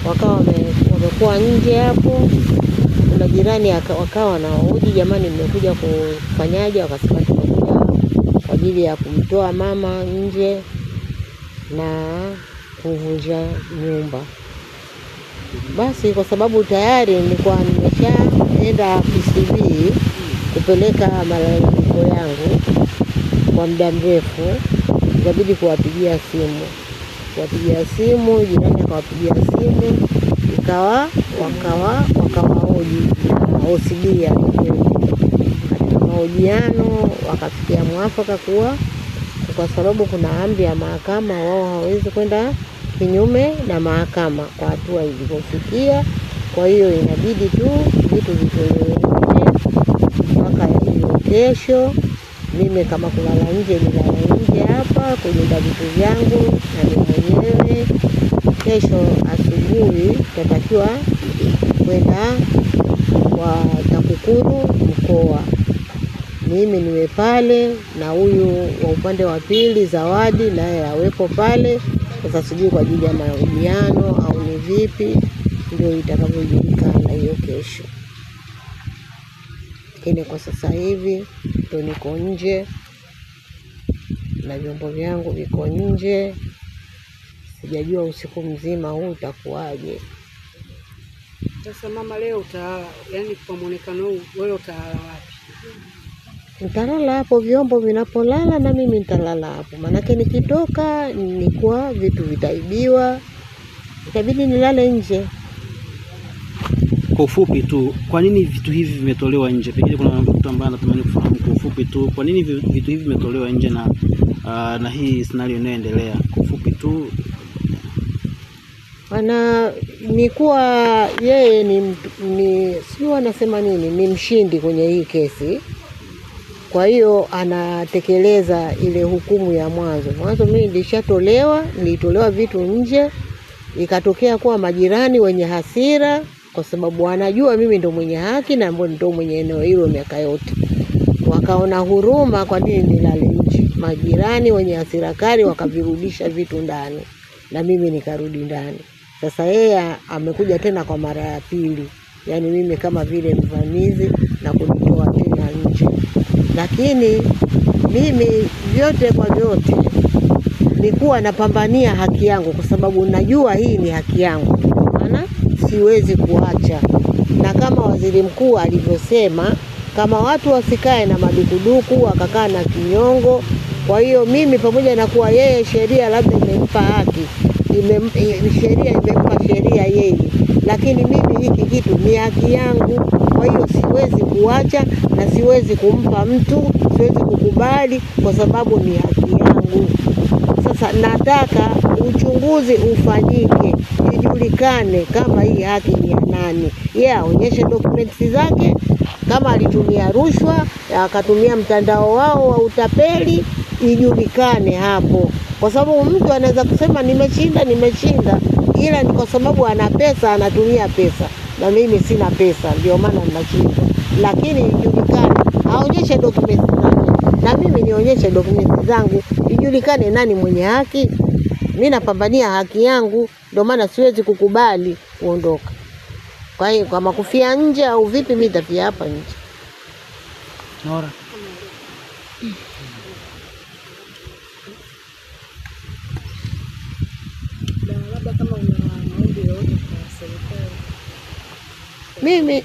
wakawa wamekuwa nje hapo. Kuna jirani wakawa wanahoji, jamani mmekuja kufanyaje? Wakasema tumekuja kwa ajili ya kumtoa mama nje na kuvunja nyumba. Basi kwa sababu tayari nilikuwa nimeshaenda PCB kupeleka malalamiko yangu kwa muda mrefu, ikabidi kuwapigia simu, jirani akawapigia simu, wakawahoji OCD ya katika mahojiano, wakafikia mwafaka kuwa kwa sababu kuna amri ya mahakama, wao hawezi kwenda kinyume na mahakama kwa hatua ilivyofikia. Kwa hiyo inabidi tu vitu vitolewe mpaka hiyo kesho. Mimi kama kulala nje nilala nje hapa kulinda vitu vyangu na mimi mwenyewe. Kesho asubuhi tutatakiwa kwenda kwa TAKUKURU mkoa, mimi niwe pale na huyu wa upande wa pili Zawadi naye awepo pale. Sasa sijui kwa ajili ya mahojiano au ni vipi, ndio itakavyojulikana hiyo kesho. Lakini kwa sasa hivi ndio niko nje na vyombo vyangu viko nje, sijajua usiku mzima huu utakuwaje. Sasa mama, leo yani kwa muonekano huu wewe utalala wapi? Nitalala hapo vyombo vinapolala na mimi nitalala hapo. Manake nikitoka nikuwa vitu vitaibiwa, itabidi nilale nje. Kwa ufupi tu, kwa nini vitu hivi vimetolewa nje? Pengine kuna mtu ambaye anatamani kufahamu kwa ufupi tu, kwa nini vitu hivi vimetolewa nje na hii scenario inayoendelea? Kwa ufupi tu. Ni kuwa yeye ni sio anasema nini, ni mshindi kwenye hii kesi. Kwa hiyo anatekeleza ile hukumu ya mwanzo. Mimi nilitolewa vitu nje, ikatokea kuwa majirani wenye hasira kwa sababu wanajua mimi ndo mwenye haki na ndo mwenye eneo hilo miaka yote. Wakaona huruma kwa nini nilale nje. Majirani wenye hasira kali wakavirudisha vitu ndani na mimi nikarudi ndani. Sasa yeye amekuja tena kwa mara ya pili, yani mimi kama vile mvamizi na kunitoa tena nje. Lakini mimi vyote kwa vyote nilikuwa napambania haki yangu kwa sababu najua hii ni haki yangu. Maana siwezi kuacha. Na kama waziri mkuu alivyosema, kama watu wasikae na madukuduku wakakaa na kinyongo. Kwa hiyo mimi pamoja na kuwa yeye sheria labda imempa haki, sheria imempa sheria yeye, lakini mimi hiki kitu ni haki yangu. Kwa hiyo siwezi kuacha na siwezi kumpa mtu, siwezi kukubali kwa sababu ni haki yangu. Sasa nataka uchunguzi ufanyike, ijulikane kama hii haki ni ya nani. Yeye aonyeshe documents zake, kama alitumia rushwa, akatumia mtandao wao wa utapeli, ijulikane hapo. Kwa sababu mtu anaweza kusema nimeshinda, ila ni kwa sababu ana pesa, anatumia pesa. Na mimi sina pesa, ndio maana ninashinda. Lakini ijulikane, aonyeshe documents zake na mimi nionyeshe documents zangu, ijulikane nani mwenye haki. Mimi napambania haki yangu, ndio maana siwezi kukubali kuondoka. Kwa hiyo kama kufia nje au vipi, mimi nitafia hapa nje. Nora. Labda kama una maombi yoyote kwa serikali. Mimi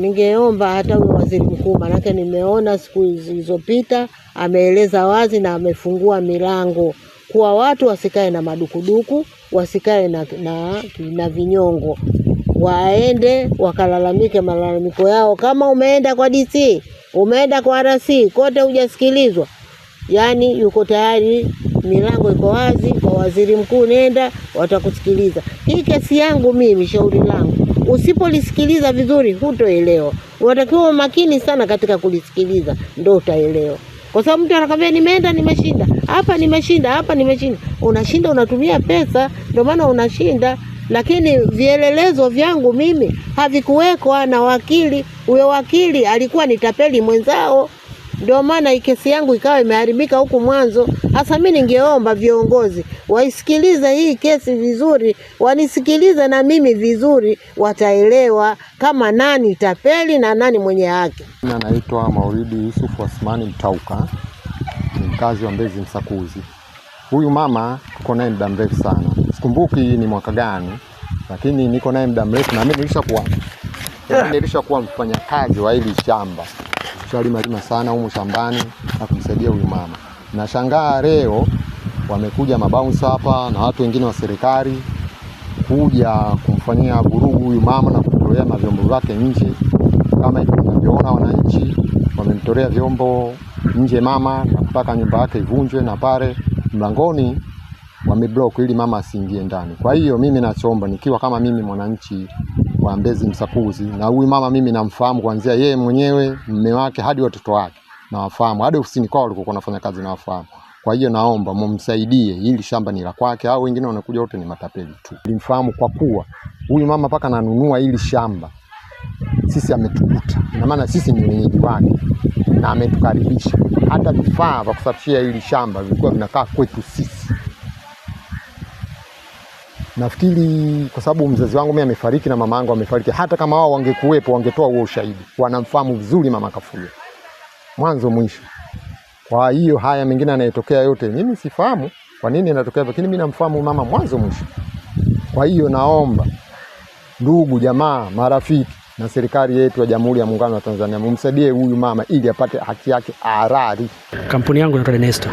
ningeomba hata huyo waziri mkuu, manake nimeona siku zilizopita ameeleza wazi na amefungua milango kwa watu wasikae na madukuduku, wasikae na vinyongo. Waende wakalalamike malalamiko yao. Kama umeenda kwa DC, umeenda kwa RC, kote hujasikilizwa, yani yuko tayari, milango iko wazi kwa waziri mkuu, nenda watakusikiliza. Hii kesi yangu mimi, shauri langu, usipolisikiliza vizuri hutoelewa. Unatakiwa makini sana katika kulisikiliza ndio utaelewa. Kwa sababu mtu anakuambia nimeshinda, hapa nimeshinda. Unashinda, unatumia pesa, ndio maana unashinda. Lakini vielelezo vyangu mimi havikuwekwa na wakili. Huyo wakili alikuwa ni tapeli mwenzao. Ndio maana kesi yangu ikawa imeharibika huku mwanzo. Hasa mimi ningeomba viongozi waisikilize hii kesi vizuri, wanisikilize na mimi vizuri, wataelewa kama nani tapeli na nani mwenye haki. Mimi naitwa Maulidi Yusuf Asmani Mtauka, ni mkazi wa Mbezi Msakuzi. Huyu mama tuko naye muda mrefu sana. Sikumbuki ni mwaka gani, lakini niko naye muda mrefu na mimi nilishakuwa mfanyakazi wa hili shamba. Tulishalima sana humu shambani na kumsaidia huyu mama. Nashangaa leo wamekuja mabounce hapa na watu wengine wa serikali kuja kumfanyia vurugu huyu mama na kumtolea vyombo vyake nje. Kama hivi tunavyoona wananchi wamemtolea vyombo nje mama na kutaka nyumba yake ivunjwe, na pale mlangoni wameblock ili mama asiingie ndani. Kwa hiyo mimi nachoomba, nikiwa kama mimi mwananchi wa Mbezi Msakuzi, na huyu mama mimi namfahamu kuanzia yeye mwenyewe, mume wake hadi watoto wake nawafahamu, hadi ofisini kwao walikuwa wanafanya kazi nawafahamu. Kwa hiyo naomba mumsaidie, hili shamba ni la kwake, au wengine wanakuja wote ni matapeli tu. Nilimfahamu kwa kuwa huyu mama paka ananunua hili shamba sisi ametukuta, na maana sisi ni wenyeji wake na ametukaribisha. Hata vifaa vya kusafishia hili shamba vilikuwa vinakaa kwetu sisi. Nafikiri kwa sababu mzazi wangu mimi amefariki na mama yangu amefariki, hata kama wao wangekuwepo wangetoa huo ushahidi. Wanamfahamu vizuri mama Kafuya mwanzo mwisho. Kwa hiyo haya mengine yanayotokea yote mimi sifahamu kwa nini yanatokea, lakini mimi namfahamu mama mwanzo mwisho. Kwa hiyo naomba ndugu, jamaa, marafiki na serikali yetu ya Jamhuri ya Muungano wa Tanzania mumsaidie huyu mama ili apate haki yake halali. Kampuni yangu inaitwa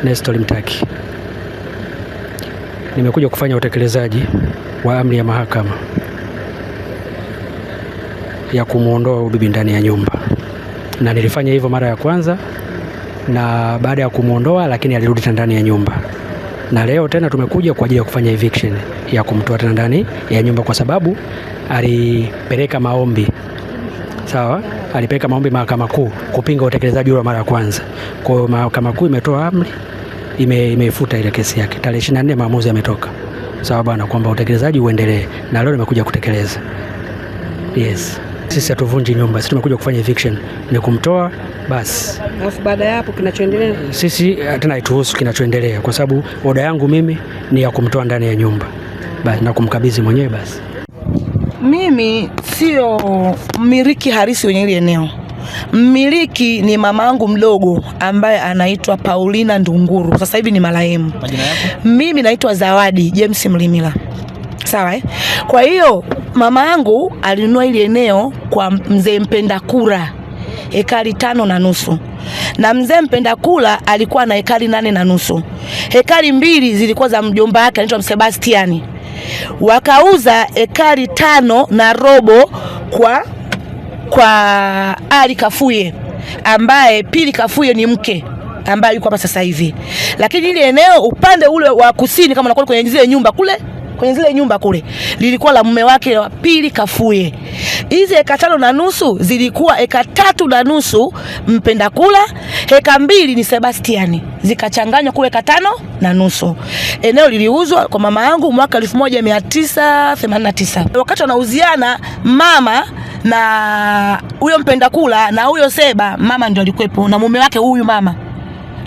Nesto Limtaki. Nimekuja kufanya utekelezaji wa amri ya mahakama ya kumuondoa bibi ndani ya nyumba, na nilifanya hivyo mara ya kwanza, na baada ya kumuondoa lakini alirudi ndani ya nyumba, na leo tena tumekuja kwa ajili ya kufanya eviction ya kumtoa tena ndani ya nyumba, kwa sababu alipeleka maombi. Sawa, alipeleka maombi Mahakama Kuu kupinga utekelezaji wa mara ya kwanza. Kwa hiyo Mahakama Kuu imetoa amri, imeifuta ile kesi yake. Tarehe 24 maamuzi yametoka. Sawa bwana, kwamba utekelezaji uendelee, na leo nimekuja kutekeleza. Yes. Sisi hatuvunji nyumba, sisi tumekuja kufanya eviction, ni kumtoa basi. Alafu baada ya hapo kinachoendelea sisi tena haituhusu kinachoendelea, kwa sababu oda yangu mimi ni ya kumtoa ndani ya nyumba basi na kumkabidhi mwenyewe basi. Mimi sio mmiliki halisi wenye ile eneo. Mmiliki ni mama yangu mdogo ambaye anaitwa Paulina Ndunguru. Sasa hivi ni marehemu. Majina yako? Mimi naitwa Zawadi James Mlimila. Sawa Kwa hiyo mama yangu alinunua ile eneo kwa mzee Mpenda Kura ekari 5.5. Na mzee Mpenda Kura alikuwa na ekari 8.5. Ekari 2 zilikuwa za mjomba wake anaitwa Sebastiani. Wakauza ekari 5.5 kwa Ali Kafuye, ambaye Pili Kafuye ni mke ambaye yuko hapa sasa hivi. Lakini ile eneo upande ule wa kusini, kama unakuwa kwenye zile nyumba kule, kwenye zile nyumba kule, lilikuwa la mume wake wa Pili Kafuye. Hizi eka 5.5 zilikuwa eka 3.5 Mpenda Kula, eka 2 ni Sebastiani, zikachanganywa kuwa eka 5.5. Eneo liliuzwa kwa mama yangu mwaka 1989. Wakati wanauziana mama na huyo Mpenda Kula na huyo Seba, mama ndio alikuwepo na mume wake huyu mama.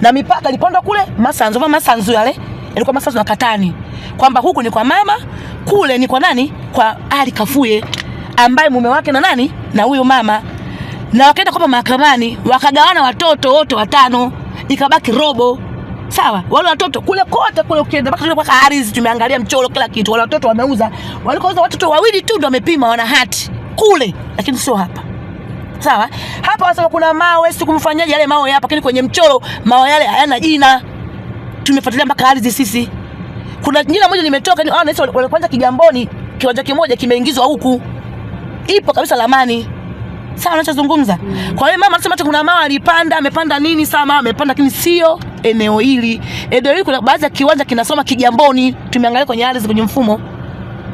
Na mipaka iliponda kule Masanzu yale, ilikuwa Masanzu na Katani. Kwamba huku ni kwa mama, kule ni kwa nani? Kwa Ali Kafuye, ambaye mume wake na nani? Na huyo mama. Na wakaenda kwa mahakamani, wakagawana watoto wote 5, ikabaki robo. Sawa? Wale watoto kule kote kule ukienda mpaka kwa ardhi tumeangalia mchoro kila kitu. Wale watoto wameuza. Walikouza watoto 2 tu ndio wamepima, wana hati kule, lakini sio hapa. Sawa? Hapa wanasema kuna mawe, si kumfanyaje yale mawe hapa, lakini kwenye mchoro mawe yale hayana jina. Tumefuatilia mpaka ardhi sisi. Kuna jina moja limetoka, wale kwanza Kigamboni, kiwanja kimoja kimeingizwa huku. Ipo kabisa lamani. Sawa unachozungumza? Kwa hiyo mama anasema kuna mawe alipanda, amepanda nini? Sawa mama amepanda, lakini sio eneo hili. Eneo hili kuna baadhi ya kiwanja kinasoma Kigamboni. Tumeangalia kwenye ardhi kwenye mfumo.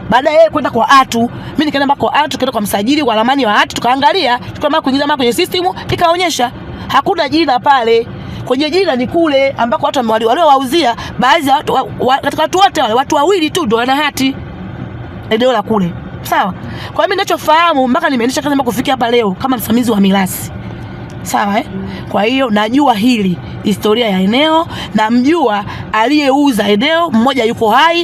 Baada yeye kwenda kwa Atu, mimi nikaenda mpaka kwa Atu, tukaenda kwa msajili wa lamani wa Atu, tukaangalia, tukaanza kuingiza mama kwenye system, ikaonyesha hakuna jina pale. Kwenye jina ni kule ambako watu waliowauzia, baadhi ya watu katika watu wote wale watu 2 tu ndio wana hati eneo la kule. Sawa? Kwa mimi ninachofahamu mpaka nimeendesha kazi mpaka kufikia hapa leo kama msimamizi wa mirathi. Sawa Kwa hiyo najua hili historia ya eneo, na mjua aliyeuza eneo, mmoja yuko hai.